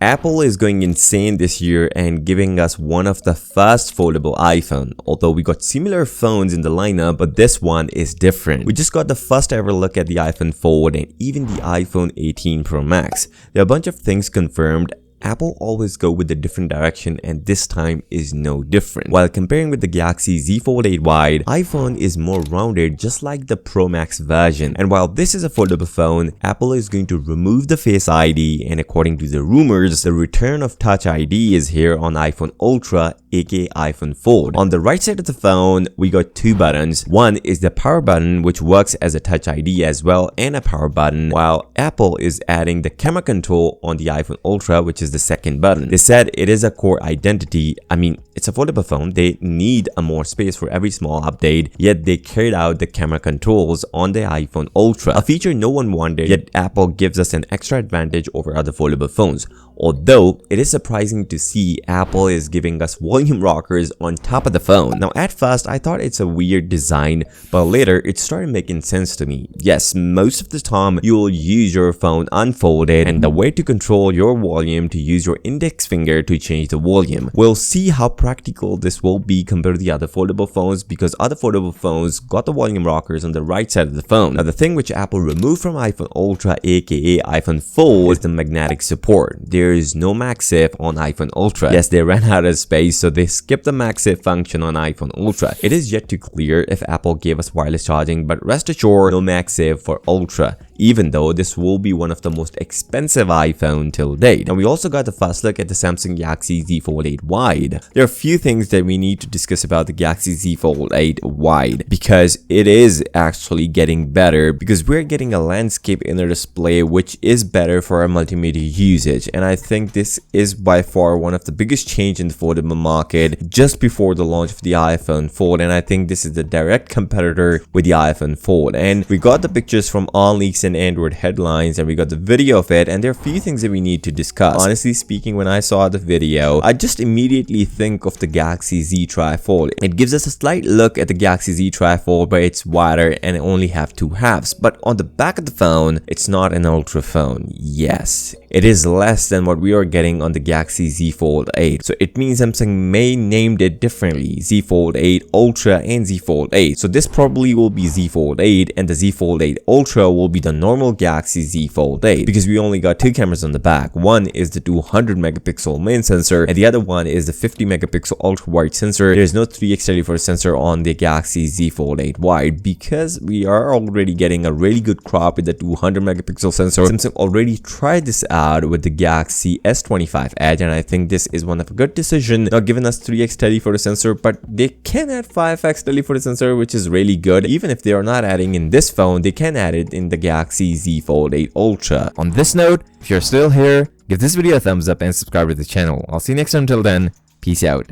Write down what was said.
Apple is going insane this year and giving us one of the first foldable iPhone. Although we got similar phones in the lineup, but this one is different. We just got the first ever look at the iPhone Fold and even the iPhone 18 Pro Max. There are a bunch of things confirmed. Apple always go with a different direction and this time is no different. While comparing with the Galaxy Z Fold 8 Wide, iPhone is more rounded just like the Pro Max version. And while this is a foldable phone, Apple is going to remove the Face ID, and according to the rumors, the return of Touch ID is here on iPhone Ultra, aka iPhone Fold. On the right side of the phone, we got two buttons. One is the power button, which works as a Touch ID as well, and a power button, while Apple is adding the camera control on the iPhone Ultra, which is the second button. They said it is a core identity. I mean, it's a foldable phone. They need a more space for every small update, yet they carried out the camera controls on the iPhone Ultra, a feature no one wanted, yet Apple gives us an extra advantage over other foldable phones. Although, it is surprising to see Apple is giving us volume rockers on top of the phone. Now, at first, I thought it's a weird design, but later, it started making sense to me. Yes, most of the time, you will use your phone unfolded, and the way to control your volume to use your index finger to change the volume. We'll see how practical this will be compared to the other foldable phones, because other foldable phones got the volume rockers on the right side of the phone. Now, the thing which Apple removed from iPhone Ultra, aka iPhone Fold, is the magnetic support. There is no MagSafe on iPhone Ultra. Yes, they ran out of space, so they skipped the MagSafe function on iPhone Ultra. It is yet to clear if Apple gave us wireless charging, but rest assured, no MagSafe for Ultra, even though this will be one of the most expensive iPhone till date. And we also got the first look at the Samsung Galaxy Z Fold 8 Wide. There are a few things that we need to discuss about the Galaxy Z Fold 8 Wide, because it is actually getting better, because we're getting a landscape inner display which is better for our multimedia usage, and I think this is by far one of the biggest change in the foldable market just before the launch of the iPhone Fold, and I think this is the direct competitor with the iPhone Fold. And we got the pictures from OnLeaks and Android headlines, and we got the video of it, and there are a few things that we need to discuss. Honestly speaking, when I saw the video, I just immediately think of the Galaxy Z Tri-Fold. It gives us a slight look at the Galaxy Z Tri-Fold, but it's wider and it only have two halves. But on the back of the phone, it's not an Ultra phone. Yes, it is less than what we are getting on the Galaxy Z Fold 8. So it means Samsung may named it differently, Z Fold 8 Ultra and Z Fold 8. So this probably will be Z Fold 8, and the Z Fold 8 Ultra will be the normal Galaxy Z Fold 8, because we only got two cameras on the back. One is the 200 megapixel main sensor, and the other one is the 50 megapixel ultra wide sensor. There's no 3x telephoto sensor on the Galaxy Z Fold 8 Wide, because we are already getting a really good crop with the 200 megapixel sensor. Samsung already tried this out with the Galaxy S25 Edge, and I think this is one of a good decision. Not giving us 3x telephoto sensor, but they can add 5x telephoto sensor, which is really good. Even if they are not adding in this phone, they can add it in the Galaxy Z Fold 8 Ultra. On this note, if you're still here, give this video a thumbs up and subscribe to the channel. I'll see you next time. Till then, peace out.